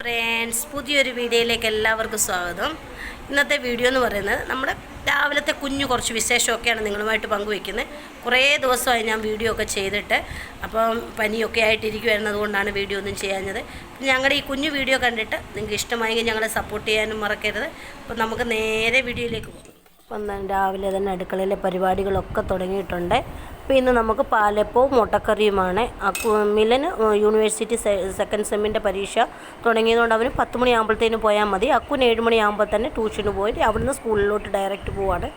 Friends, പുതിയൊരു വീഡിയോയിലേക്ക് എല്ലാവർക്കും സ്വാഗതം. ഇന്നത്തെ വീഡിയോ എന്ന് പറയുന്നത് നമ്മുടെ രാവിലത്തെ കുറച്ച് വിശേഷമൊക്കെയാണ് നിങ്ങളുമായിട്ട് പങ്കുവയ്ക്കുന്നത്. കുറേ ദിവസമായി ഞാൻ വീഡിയോ ഒക്കെ ചെയ്തിട്ട്, അപ്പം പനിയൊക്കെ ആയിട്ടിരിക്കുമായിരുന്നു, അതുകൊണ്ടാണ് വീഡിയോ ഒന്നും ചെയ്യാഞ്ഞത്. ഞങ്ങളുടെ ഈ കുഞ്ഞു വീഡിയോ കണ്ടിട്ട് നിങ്ങൾക്ക് ഇഷ്ടമായെങ്കിൽ ഞങ്ങളെ സപ്പോർട്ട് ചെയ്യാനും മറക്കരുത്. അപ്പം നമുക്ക് നേരെ വീഡിയോയിലേക്ക് പോകാം. അപ്പം രാവിലെ തന്നെ അടുക്കളയിലെ പരിപാടികളൊക്കെ തുടങ്ങിയിട്ടുണ്ട്. അപ്പോൾ ഇന്ന് നമുക്ക് പാലപ്പവും മുട്ടക്കറിയുമാണ്. മിലന് യൂണിവേഴ്സിറ്റി സെക്കൻഡ് സെമ്മിൻ്റെ പരീക്ഷ തുടങ്ങിയതുകൊണ്ട് അവന് 10 മണിയാകുമ്പോഴത്തേനും പോയാൽ മതി. അക്കുന് 7 മണിയാകുമ്പോൾ തന്നെ ട്യൂഷന് പോയിട്ട് അവിടുന്ന് സ്കൂളിലോട്ട് ഡയറക്റ്റ് പോവാണ്.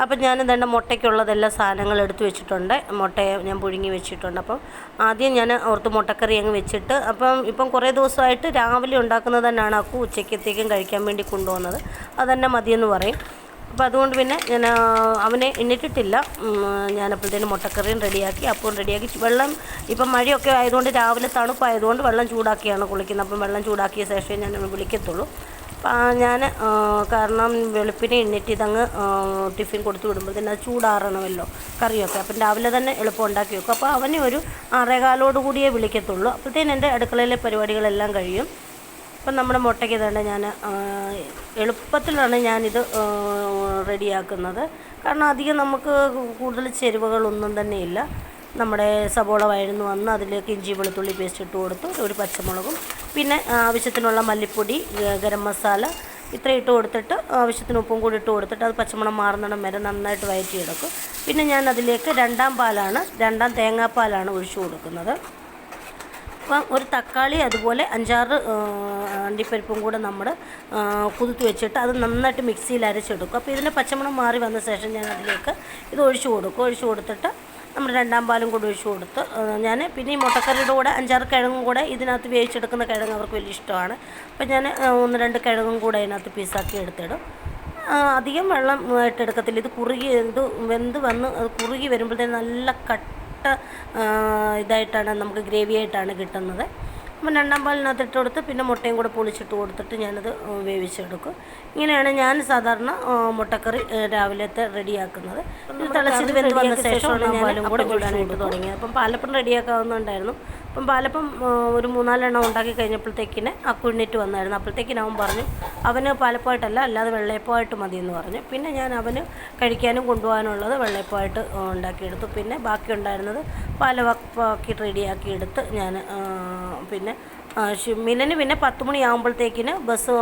അപ്പം ഞാൻ തന്നെ മുട്ടയ്ക്കുള്ളതെല്ലാം സാധനങ്ങൾ എടുത്തു വെച്ചിട്ടുണ്ട്. മുട്ടയെ ഞാൻ പുഴുങ്ങി വെച്ചിട്ടുണ്ട്. അപ്പം ആദ്യം ഞാൻ ഓർത്ത് മുട്ടക്കറി അങ്ങ് വെച്ചിട്ട്, ഇപ്പം കുറേ ദിവസമായിട്ട് രാവിലെ ഉണ്ടാക്കുന്നത് തന്നെയാണ് അക്കു ഉച്ചയ്ക്കത്തേക്കും കഴിക്കാൻ വേണ്ടി കൊണ്ടുവന്നത്. അതുതന്നെ മതിയെന്ന് പറയും. അപ്പോൾ അതുകൊണ്ട് പിന്നെ ഞാൻ അവനെ എണ്ണിട്ടിട്ടില്ല. ഞാനപ്പോഴത്തേനും മുട്ടക്കറിയും റെഡിയാക്കി, അപ്പവും റെഡിയാക്കി. വെള്ളം ഇപ്പം മഴയൊക്കെ ആയതുകൊണ്ട് രാവിലെ തണുപ്പായതുകൊണ്ട് വെള്ളം ചൂടാക്കിയാണ് കുളിക്കുന്നത്. അപ്പം വെള്ളം ചൂടാക്കിയ ശേഷമേ ഞാൻ വിളിക്കത്തുള്ളൂ. ഞാൻ കാരണം വെളുപ്പിനെ എണ്ണിട്ട് ഇതങ്ങ് ടിഫിൻ കൊടുത്തു വിടുമ്പോഴത്തേന് അത് ചൂടാറണമല്ലോ കറിയൊക്കെ. അപ്പം രാവിലെ തന്നെ എളുപ്പം ഉണ്ടാക്കി വെക്കും. അപ്പോൾ അവനെ ഒരു 6:15 കൂടിയേ വിളിക്കത്തുള്ളൂ. അപ്പോഴത്തേനും എൻ്റെ അടുക്കളയിലെ പരിപാടികളെല്ലാം കഴിയും. അപ്പം നമ്മുടെ മുട്ടയ്ക്ക് തന്നെ ഞാൻ എളുപ്പത്തിലാണ് ഞാനിത് റെഡിയാക്കുന്നത്. കാരണം അധികം നമുക്ക് കൂടുതൽ ചേരുവകളൊന്നും തന്നെ ഇല്ല. നമ്മുടെ സബോള വഴന്നു വന്ന് അതിലേക്ക് ഇഞ്ചി വെളുത്തുള്ളി പേസ്റ്റ് ഇട്ട് കൊടുത്തു, ഒരു പച്ചമുളകും, പിന്നെ ആവശ്യത്തിനുള്ള മല്ലിപ്പൊടി, ഗരം മസാല ഇത്ര ഇട്ട് കൊടുത്തിട്ട് ആവശ്യത്തിന് ഉപ്പും കൂടി ഇട്ട് കൊടുത്തിട്ട് അത് പച്ചമണം മാറുന്നിടം വരെ നന്നായിട്ട് വഴറ്റിയെടുക്കും. പിന്നെ ഞാൻ അതിലേക്ക് രണ്ടാം തേങ്ങാപ്പാലാണ് ഒഴിച്ചു കൊടുക്കുന്നത്. അപ്പം ഒരു തക്കാളി, അതുപോലെ 5-6 അണ്ടിപ്പരിപ്പും കൂടെ നമ്മൾ കുതിർത്ത് വെച്ചിട്ട് അത് നന്നായിട്ട് മിക്സിയിൽ അരച്ചെടുക്കും. അപ്പോൾ ഇതിൻ്റെ പച്ചമണം മാറി വന്ന ശേഷം ഞാൻ അതിലേക്ക് ഇത് ഒഴിച്ചു കൊടുത്തിട്ട് നമ്മൾ രണ്ടാം പാലും കൂടി ഒഴിച്ചു കൊടുത്ത് പിന്നെ ഈ മുട്ടക്കറിയുടെ കൂടെ 5-6 കിഴങ്ങും കൂടെ ഇതിനകത്ത് വേവിച്ചെടുക്കുന്ന കിഴങ്ങ് അവർക്ക് വലിയ ഇഷ്ടമാണ്. അപ്പോൾ ഞാൻ 1-2 കിഴങ്ങും കൂടെ അതിനകത്ത് പീസാക്കി എടുത്തിടും. അധികം വെള്ളം ഇട്ടെടുക്കത്തില്ല. ഇത് വെന്ത് വന്ന് കുറുകി വരുമ്പോഴത്തേന് നല്ല ഇതായിട്ടാണ് നമുക്ക് ഗ്രേവി ആയിട്ടാണ് കിട്ടുന്നത്. അപ്പം രണ്ടാം പാലിനകത്ത് ഇട്ട് കൊടുത്ത് പിന്നെ മുട്ടയും കൂടെ പൊളിച്ചിട്ട് കൊടുത്തിട്ട് ഞാനത് വേവിച്ചെടുക്കും. ഇങ്ങനെയാണ് ഞാൻ സാധാരണ മുട്ടക്കറി രാവിലത്തെ റെഡിയാക്കുന്നത്. തിളച്ചിട്ട് വെന്ത് വന്ന ശേഷമാണ് ഞാൻ പാലും കൂടെ ചൂടാനായിട്ട് തുടങ്ങിയത്. അപ്പം പാലപ്പം റെഡിയാക്കാവുന്നുണ്ടായിരുന്നു. അപ്പം പാലപ്പം ഒരു 3-4 എണ്ണം ഉണ്ടാക്കി കഴിഞ്ഞപ്പോഴത്തേക്കിന് അക്കുണ്ണിട്ട് വന്നായിരുന്നു. അപ്പോഴത്തേക്കിന് അവൻ പറഞ്ഞു അവന് പാലപ്പമായിട്ടല്ല, അല്ലാതെ വെള്ളയപ്പമായിട്ട് മതിയെന്ന് പറഞ്ഞു. പിന്നെ ഞാൻ അവന് കഴിക്കാനും കൊണ്ടുപോകാനുള്ളത് വെള്ളയപ്പമായിട്ട് ഉണ്ടാക്കിയെടുത്തു. പിന്നെ ബാക്കി ഉണ്ടായിരുന്നത് പാലപ്പാക്കി റെഡിയാക്കി എടുത്ത് ഞാൻ പിന്നെ മിലന് പിന്നെ 10 മണിയാകുമ്പോഴത്തേക്കിന് ബസ്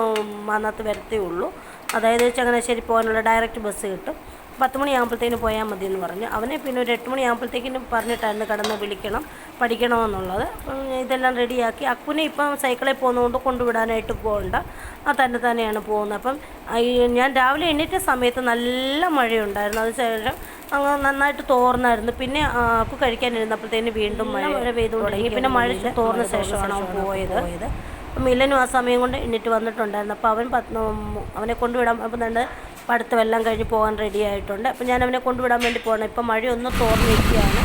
വന്നത്ത് വരത്തേ ഉള്ളൂ. അതായത് ചങ്ങനാശ്ശേരി പോകാനുള്ള ഡയറക്റ്റ് ബസ് കിട്ടും. 10 മണിയാകുമ്പോഴത്തേന് പോയാൽ മതി എന്ന് പറഞ്ഞു. അവനെ പിന്നെ ഒരു 8 മണിയാകുമ്പോഴത്തേക്കിനും പറഞ്ഞിട്ടായിരുന്നു കടന്ന് വിളിക്കണം, പഠിക്കണമെന്നുള്ളത്. ഇതെല്ലാം റെഡിയാക്കി. അക്കുനെ ഇപ്പം സൈക്കിളിൽ പോകുന്നതുകൊണ്ട് കൊണ്ടുവിടാനായിട്ട് പോകണ്ട, തന്നെയാണ് പോകുന്നത്. അപ്പം ഞാൻ രാവിലെ എണ്ണീറ്റ സമയത്ത് നല്ല മഴയുണ്ടായിരുന്നു. അത് ശേഷം അങ്ങ് നന്നായിട്ട് തോർന്നായിരുന്നു. പിന്നെ അക്കു കഴിക്കാനിരുന്നപ്പോഴത്തേന് വീണ്ടും മഴ പെയ്തു തുടങ്ങി. പിന്നെ മഴ തോർന്ന ശേഷമാണ് അവൻ പോയത്. അപ്പം മിലനും ആ സമയം കൊണ്ട് എണ്ണിട്ട് വന്നിട്ടുണ്ടായിരുന്നു. അപ്പോൾ അവനെ കൊണ്ടുവിടാൻ അപ്പം പഠിത്തമെല്ലാം കഴിഞ്ഞ് പോകാൻ റെഡി ആയിട്ടുണ്ട്. അപ്പോൾ ഞാൻ അവനെ കൊണ്ടുവിടാൻ വേണ്ടി പോകണം. ഇപ്പം മഴയൊന്ന് തോർന്നിരിക്കുകയാണ്.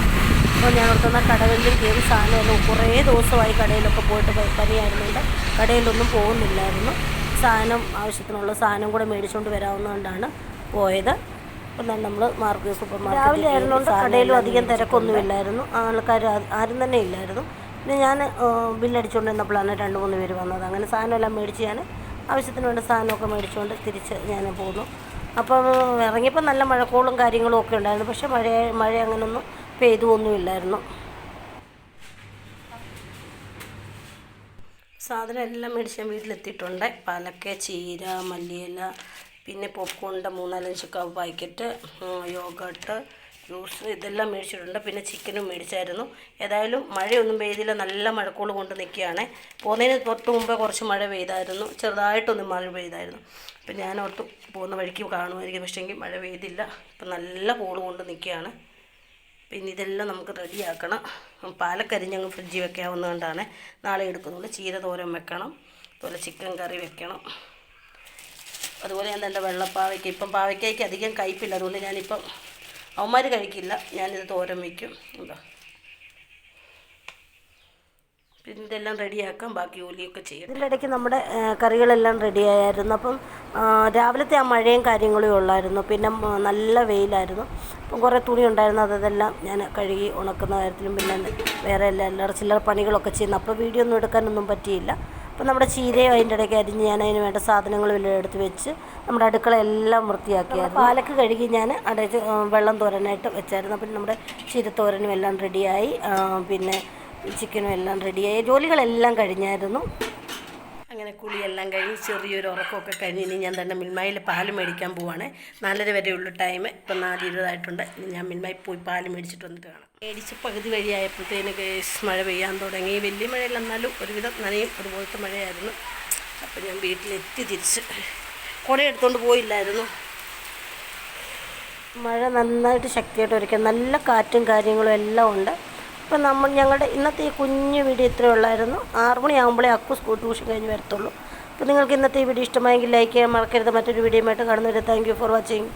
അപ്പോൾ ഞാൻ ഓർത്തുന്ന കടകളിൽ കയറി സാധനമൊന്നും കുറേ ദിവസമായി കടയിലൊക്കെ പോയിട്ട് പനിയായിരുന്നുണ്ട്. കടയിലൊന്നും പോകുന്നില്ലായിരുന്നു. ആവശ്യത്തിനുള്ള സാധനം കൂടെ മേടിച്ചുകൊണ്ട് വരാവുന്നതുകൊണ്ടാണ് പോയത്. അപ്പം നമ്മൾ സൂപ്പർ മാർക്കറ്റ് രാവിലെ ആയിരുന്നുകൊണ്ട് കടയിലും അധികം തിരക്കൊന്നുമില്ലായിരുന്നു. ആൾക്കാർ ആരും തന്നെ ഇല്ലായിരുന്നു. പിന്നെ ഞാൻ ബില്ലടിച്ചുകൊണ്ട് വന്നപ്പോഴാണ് 2-3 പേര് വന്നത്. അങ്ങനെ സാധനമെല്ലാം മേടിച്ച് ഞാൻ ആവശ്യത്തിന് വേണ്ട സാധനമൊക്കെ മേടിച്ചുകൊണ്ട് തിരിച്ച് ഞാൻ പോന്നു. അപ്പം ഇറങ്ങിയപ്പോൾ നല്ല മഴക്കോളും കാര്യങ്ങളും ഒക്കെ ഉണ്ടായിരുന്നു. പക്ഷേ മഴ അങ്ങനെയൊന്നും പെയ്തുമൊന്നുമില്ലായിരുന്നു. സാധനം എല്ലാം മേടിച്ച് ഞാൻ വീട്ടിലെത്തിയിട്ടുണ്ട്. പാലക്ക, ചീര, മല്ലിയില, പിന്നെ പോപ്കോണിൻ്റെ 3-4 പാക്കറ്റ്, യോഗട്ട്, ജ്യൂസ്, ഇതെല്ലാം മേടിച്ചിട്ടുണ്ട്. പിന്നെ ചിക്കനും മേടിച്ചായിരുന്നു. ഏതായാലും മഴയൊന്നും പെയ്തില്ല, നല്ല മഴക്കോള് കൊണ്ട് നിൽക്കുകയാണ്. പോകുന്നതിന് തൊട്ട് മുമ്പേ കുറച്ച് മഴ പെയ്തായിരുന്നു, ചെറുതായിട്ടൊന്നും മഴ പെയ്തായിരുന്നു. അപ്പം ഞാൻ ഓർത്തു പോകുന്ന വഴിക്ക് കാണുമായിരിക്കും, പക്ഷേങ്കിൽ മഴ പെയ്തില്ല. ഇപ്പം നല്ല കോള് കൊണ്ട് നിൽക്കുകയാണ്. പിന്നെ ഇതെല്ലാം നമുക്ക് റെഡിയാക്കണം. പാലക്കരിഞ്ഞങ്ങ് ഫ്രിഡ്ജിൽ വെക്കാവുന്നതുകൊണ്ടാണ്. നാളെ എടുക്കുന്നുള്ളൂ. ചീര തോരൻ വെക്കണം, അതുപോലെ ചിക്കൻ കറി വെക്കണം. അതുപോലെ ഞാൻ എൻ്റെ വെള്ളപ്പാവയ്ക്ക, ഇപ്പം പാവയ്ക്കയ്ക്ക് അധികം കയ്പില്ല, അതുകൊണ്ട് ഞാനിപ്പം അവന്മാർ കഴിക്കില്ല, ഞാനിത് തോരൻ വയ്ക്കും. പിന്നെ ഇതെല്ലാം റെഡിയാക്കാം, ബാക്കി ജോലിയൊക്കെ ചെയ്യും. ഇതിൻ്റെ ഇടയ്ക്ക് നമ്മുടെ കറികളെല്ലാം റെഡിയായിരുന്നു. അപ്പം രാവിലത്തെ ആ മഴയും കാര്യങ്ങളും ഉള്ളായിരുന്നു. പിന്നെ നല്ല വെയിലായിരുന്നു. അപ്പം കുറേ തുണി ഉണ്ടായിരുന്നു, അതെല്ലാം ഞാൻ കഴുകി ഉണക്കുന്ന കാര്യത്തിലും പിന്നെ വേറെ എല്ലാ ചില്ലറ പണികളൊക്കെ ചെയ്യുന്നു. അപ്പോൾ വീഡിയോ ഒന്നും എടുക്കാനൊന്നും പറ്റിയില്ല. അപ്പോൾ നമ്മുടെ ചീരയും അതിൻ്റെ ഇടയ്ക്ക് അരിഞ്ഞ് ഞാൻ അതിന് വേണ്ട സാധനങ്ങളും എല്ലാം എടുത്ത് വെച്ച് നമ്മുടെ അടുക്കള എല്ലാം വൃത്തിയാക്കിയായിരുന്നു. പാലക്ക് കഴുകി ഞാൻ അടച്ച് വെള്ളം തോരനായിട്ട് വെച്ചായിരുന്നു. അപ്പം നമ്മുടെ ചീരത്തോരനും എല്ലാം റെഡിയായി, പിന്നെ ചിക്കനും എല്ലാം റെഡിയായി. ജോലികളെല്ലാം കഴിഞ്ഞായിരുന്നു. അങ്ങനെ കുളിയെല്ലാം കഴിഞ്ഞ് ചെറിയൊരു ഉറക്കമൊക്കെ കഴിഞ്ഞ് ഇനി ഞാൻ തന്നെ മിൽമയിൽ പാൽ മേടിക്കാൻ പോവുകയാണ്. 4:30 വരെയുള്ള ടൈം. ഇപ്പം 4:20 ഇനി ഞാൻ മിൽമയിൽ പോയി പാൽ മേടിച്ചിട്ട് വന്നിട്ട് കാണാം. മേടിച്ച് പകുതി വഴിയായപ്പോഴത്തേന് മഴ പെയ്യാൻ തുടങ്ങി. വലിയ മഴയില്ല, എന്നാലും ഒരുവിധം നനയും അതുപോലത്തെ മഴയായിരുന്നു. അപ്പം ഞാൻ വീട്ടിലെത്തി തിരിച്ച് കുട എടുത്തുകൊണ്ട് പോയില്ലായിരുന്നു. മഴ നന്നായിട്ട് ശക്തിയായിട്ട് ഒരിക്കൽ നല്ല കാറ്റും കാര്യങ്ങളും എല്ലാം ഉണ്ട്. അപ്പം ഞങ്ങളുടെ ഇന്നത്തെ ഈ കുഞ്ഞു വീഡിയോ ഇത്രയേ ഉള്ളായിരുന്നു. 6 മണിയാകുമ്പോഴേ അക്കു സ്കൂൾ ട്യൂഷൻ കഴിഞ്ഞ് വരത്തുള്ളൂ. അപ്പോൾ നിങ്ങൾക്ക് ഇന്നത്തെ ഈ വീഡിയോ ഇഷ്ടമായെങ്കിൽ ലൈക്ക് ചെയ്യാൻ മറക്കരുത്. മറ്റൊരു വീഡിയോയുമായിട്ട് കാണുന്നവരെ താങ്ക് യു ഫോർ വാച്ചിങ്.